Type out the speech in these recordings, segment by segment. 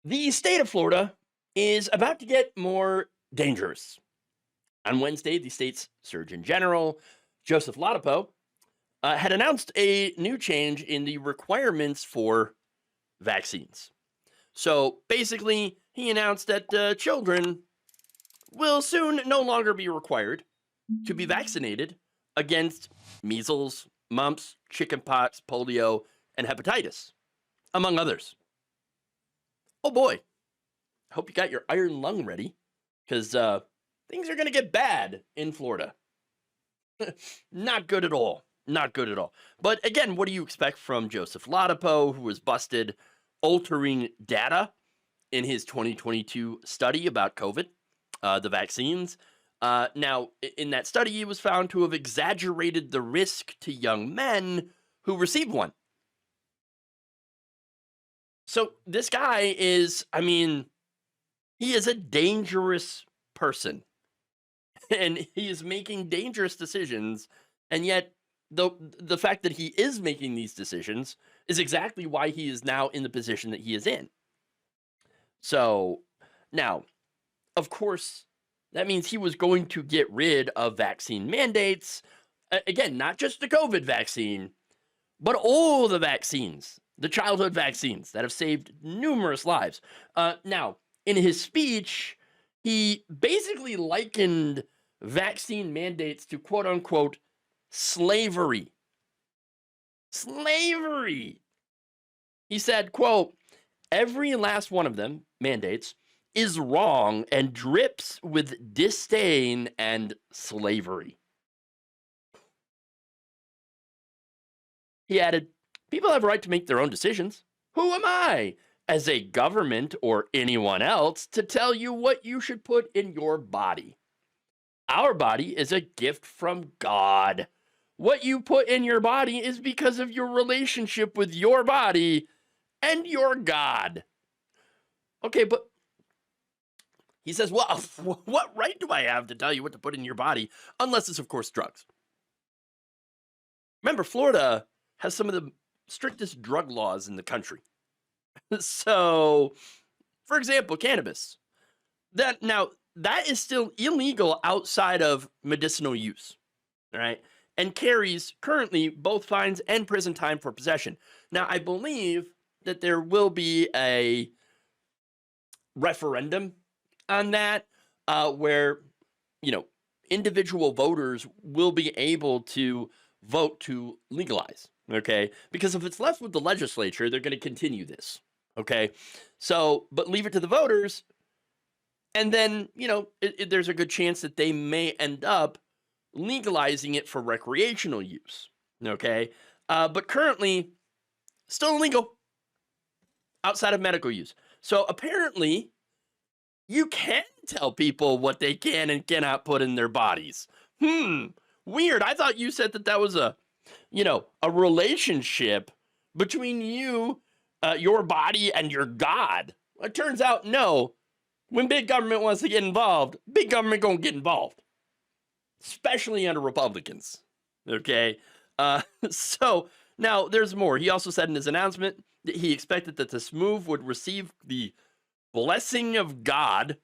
The state of Florida is about to get more dangerous. On Wednesday, the state's Surgeon General, Joseph Ladapo, had announced a new change in the requirements for vaccines. So basically, he announced that children will soon no longer be required to be vaccinated against measles, mumps, chickenpox, polio, and hepatitis, among others. Oh boy, I hope you got your iron lung ready because things are going to get bad in Florida. Not good at all. Not good at all. But again, what do you expect from Joseph Ladapo, who was busted altering data in his 2022 study about COVID, the vaccines? Now, in that study, he was found to have exaggerated the risk to young men who received one. So this guy is, I mean, he is a dangerous person and he is making dangerous decisions, and yet the fact that he is making these decisions is exactly why he is now in the position that he is in. So now, of course, that means he was going to get rid of vaccine mandates. Again, not just the COVID vaccine, but all the vaccines, the childhood vaccines that have saved numerous lives. Now, in his speech, he basically likened vaccine mandates to quote unquote slavery. Slavery. He said, quote, every last one of them, mandates, is wrong and drips with disdain and slavery. He added, people have a right to make their own decisions. Who am I, as a government or anyone else, to tell you what you should put in your body? Our body is a gift from God. What you put in your body is because of your relationship with your body and your God. Okay, but he says, well, what right do I have to tell you what to put in your body? Unless it's, of course, drugs. Remember, Florida has some of the strictest drug laws in the country. So, for example, cannabis. That is still illegal outside of medicinal use. All right. And carries currently both fines and prison time for possession. Now, I believe that there will be a referendum on that where, you know, individual voters will be able to vote to legalize. Okay. Because if it's left with the legislature, they're going to continue this. Okay. So, but leave it to the voters. And then, there's a good chance that they may end up legalizing it for recreational use. Okay. But currently, still illegal outside of medical use. So apparently, you can tell people what they can and cannot put in their bodies. Weird. I thought you said that was a relationship between you, your body, and your God. It turns out, no. When big government wants to get involved, big government gonna get involved, especially under Republicans. Okay, so now there's more. He also said in his announcement that he expected that this move would receive the blessing of God.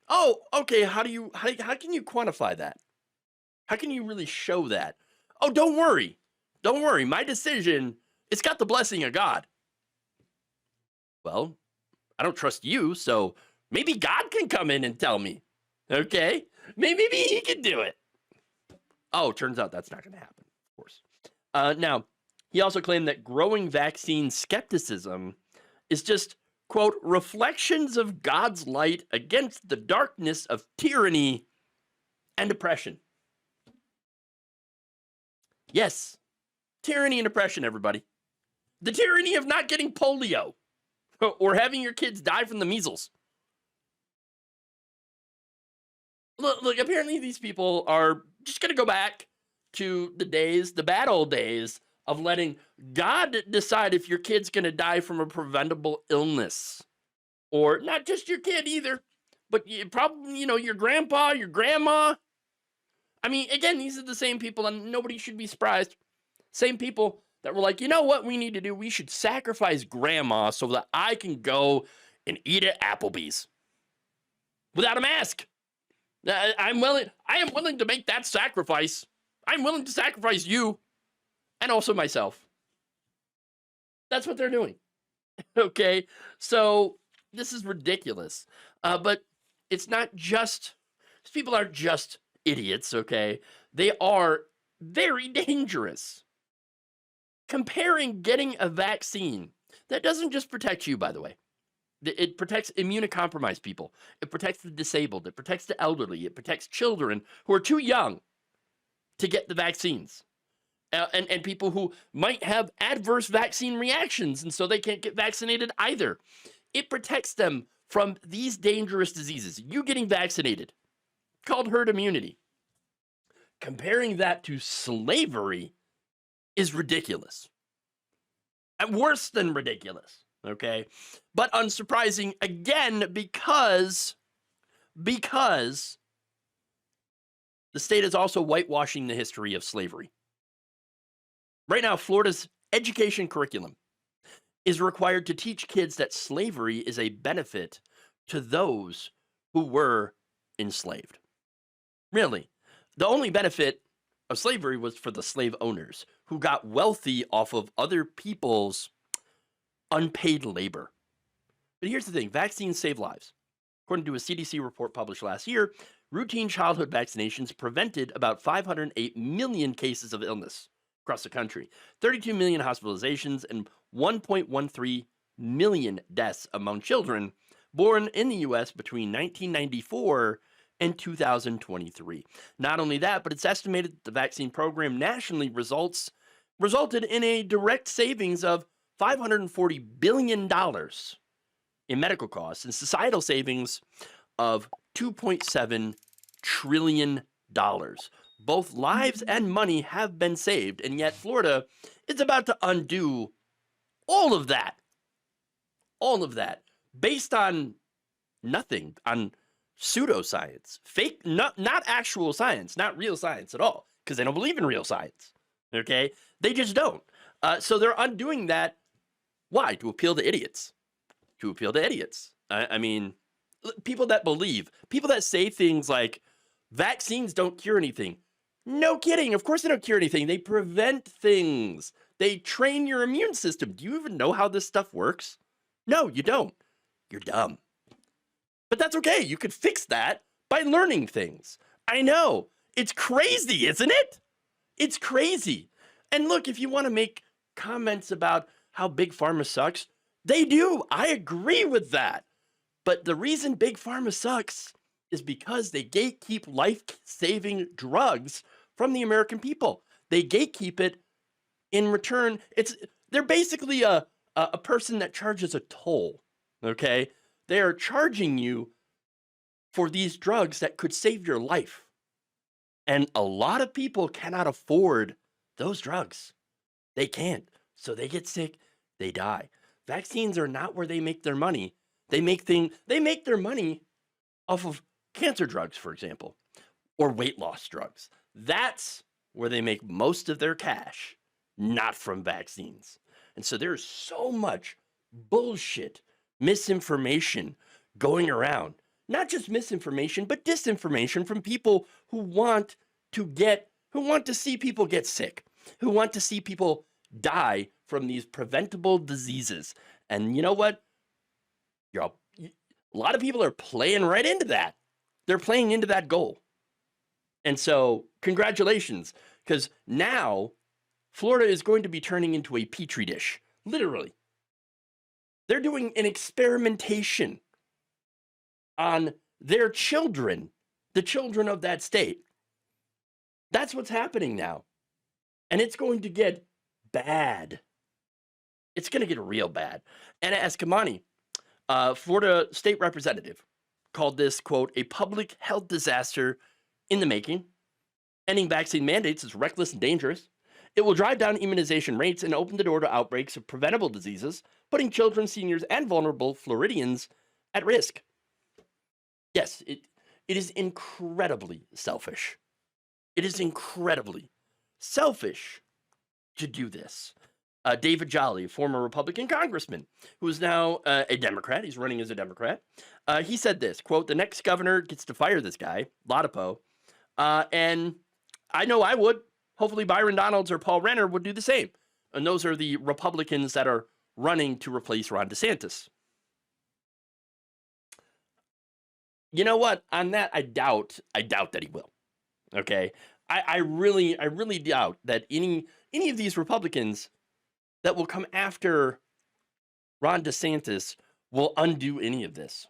Oh, okay. How can you quantify that? How can you really show that? Oh, don't worry. Don't worry. My decision, it's got the blessing of God. Well, I don't trust you, so maybe God can come in and tell me. Okay? Maybe he can do it. Oh, turns out that's not going to happen, of course. Now, he also claimed that growing vaccine skepticism is just, quote, reflections of God's light against the darkness of tyranny and oppression. Yes, tyranny and oppression, everybody. The tyranny of not getting polio or having your kids die from the measles. Look, apparently these people are just going to go back to the bad old days of letting God decide if your kid's going to die from a preventable illness. Or not just your kid either, but probably, your grandpa, your grandma. I mean, again, these are the same people, and nobody should be surprised. Same people that were like, you know what we need to do? We should sacrifice grandma so that I can go and eat at Applebee's without a mask. I am willing to make that sacrifice. I'm willing to sacrifice you and also myself. That's what they're doing. Okay. So this is ridiculous. But it's not just, these people aren't just idiots. Okay. They are very dangerous. Comparing getting a vaccine that doesn't just protect you, by the way. It protects immunocompromised people. It protects the disabled. It protects the elderly. It protects children who are too young to get the vaccines. And people who might have adverse vaccine reactions, and so they can't get vaccinated either. It protects them from these dangerous diseases. You getting vaccinated, called herd immunity. Comparing that to slavery is ridiculous. And worse than ridiculous. Okay, but unsurprising again because the state is also whitewashing the history of slavery. Right now, Florida's education curriculum is required to teach kids that slavery is a benefit to those who were enslaved. Really, the only benefit of slavery was for the slave owners who got wealthy off of other people's unpaid labor. But here's the thing, vaccines save lives. According to a CDC report published last year, routine childhood vaccinations prevented about 508 million cases of illness across the country, 32 million hospitalizations, and 1.13 million deaths among children born in the U.S. between 1994 and 2023. Not only that, but it's estimated that the vaccine program nationally resulted in a direct savings of $540 billion in medical costs and societal savings of $2.7 trillion. Both lives and money have been saved, and yet Florida is about to undo all of that. All of that based on nothing, on pseudoscience, fake, not actual science, not real science at all, because they don't believe in real science. Okay? They just don't. So they're undoing that. Why? To appeal to idiots. To appeal to idiots. I mean, people that believe, people that say things like, vaccines don't cure anything. No kidding. Of course they don't cure anything. They prevent things. They train your immune system. Do you even know how this stuff works? No, you don't. You're dumb. But that's okay. You could fix that by learning things. I know. It's crazy, isn't it? It's crazy. And look, if you want to make comments about how Big Pharma sucks, they do. I agree with that. But the reason Big Pharma sucks is because they gatekeep life-saving drugs from the American people. They gatekeep it in return. They're basically a person that charges a toll, okay? They are charging you for these drugs that could save your life. And a lot of people cannot afford those drugs. They can't. So they get sick, they die. Vaccines are not where they make their money. They make their money off of cancer drugs, for example, or weight loss drugs. That's where they make most of their cash, not from vaccines. And so there's so much bullshit, misinformation going around. Not just misinformation, but disinformation from people who want to see people get sick, who want to see people die from these preventable diseases. And you know what? A lot of people are playing right into that. They're playing into that goal. And so, congratulations, because now Florida is going to be turning into a petri dish, literally. They're doing an experimentation on their children, the children of that state. That's what's happening now. And it's going to get bad. It's going to get real bad. Anna Eskamani, Florida state representative, called this, quote, a public health disaster in the making. Ending vaccine mandates is reckless and dangerous. It will drive down immunization rates and open the door to outbreaks of preventable diseases, putting children, seniors, and vulnerable Floridians at risk. Yes, it is incredibly selfish. It is incredibly selfish to do this. David Jolly, a former Republican congressman, who is now a Democrat. He's running as a Democrat. He said this, quote, "The next governor gets to fire this guy, Ladapo, and I know I would. Hopefully Byron Donalds or Paul Renner would do the same. And those are the Republicans that are running to replace Ron DeSantis." You know what? On that, I doubt that he will. Okay, I really doubt that any of these Republicans that will come after Ron DeSantis will undo any of this.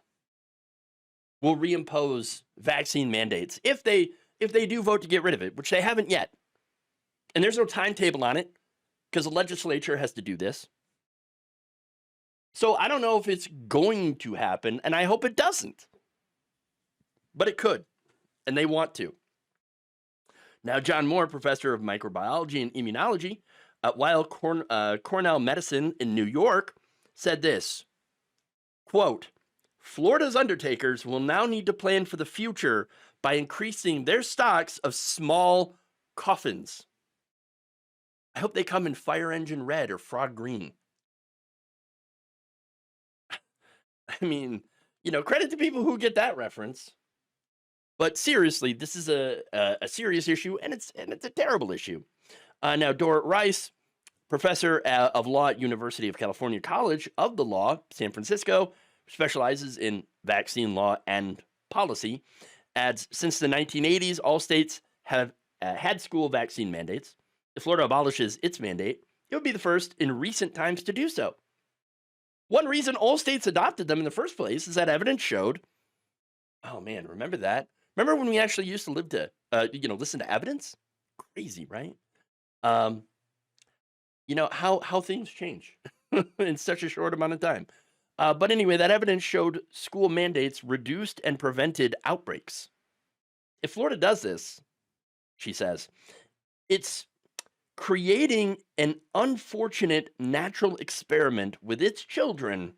Will reimpose vaccine mandates if they do vote to get rid of it, which they haven't yet. And there's no timetable on it because the legislature has to do this. So I don't know if it's going to happen, and I hope it doesn't. But it could, and they want to. Now, John Moore, professor of microbiology and immunology at Weill Cornell Medicine in New York, said this, quote, "Florida's undertakers will now need to plan for the future by increasing their stocks of small coffins. I hope they come in fire engine red or frog green." I mean, credit to people who get that reference. But seriously, this is a serious issue, and it's a terrible issue. Now, Dorit Rice, professor of law at University of California College of the Law, San Francisco, specializes in vaccine law and policy, adds, since the 1980s, all states have had school vaccine mandates. If Florida abolishes its mandate, it would be the first in recent times to do so. One reason all states adopted them in the first place is that evidence showed, oh man, remember that? Remember when we actually used to live to, listen to evidence? Crazy, right? How things change in such a short amount of time. But anyway, that evidence showed school mandates reduced and prevented outbreaks. If Florida does this, she says, it's creating an unfortunate natural experiment with its children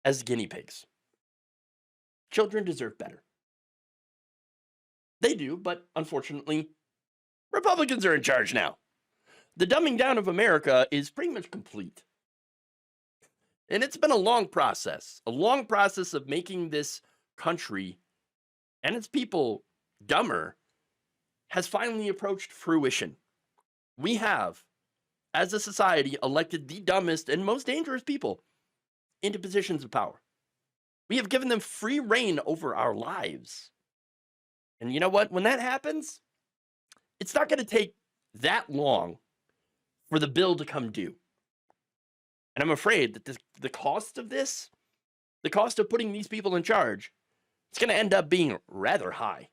as guinea pigs. Children deserve better. They do, but unfortunately, Republicans are in charge now. The dumbing down of America is pretty much complete. And it's been a long process of making this country and its people dumber has finally approached fruition. We have, as a society, elected the dumbest and most dangerous people into positions of power. We have given them free reign over our lives. And you know what? When that happens, it's not going to take that long for the bill to come due. And I'm afraid that the cost of this, the cost of putting these people in charge, it's going to end up being rather high.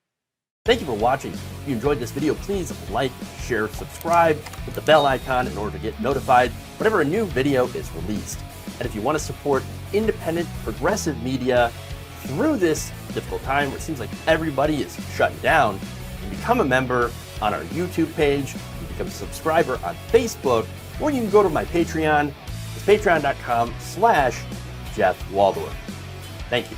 Thank you for watching. If you enjoyed this video, please like, share, subscribe, hit the bell icon in order to get notified whenever a new video is released. And if you want to support independent, progressive media through this difficult time where it seems like everybody is shutting down, you can become a member on our YouTube page, you can become a subscriber on Facebook, or you can go to my Patreon. It's patreon.com/Jeff Waldorf. Thank you.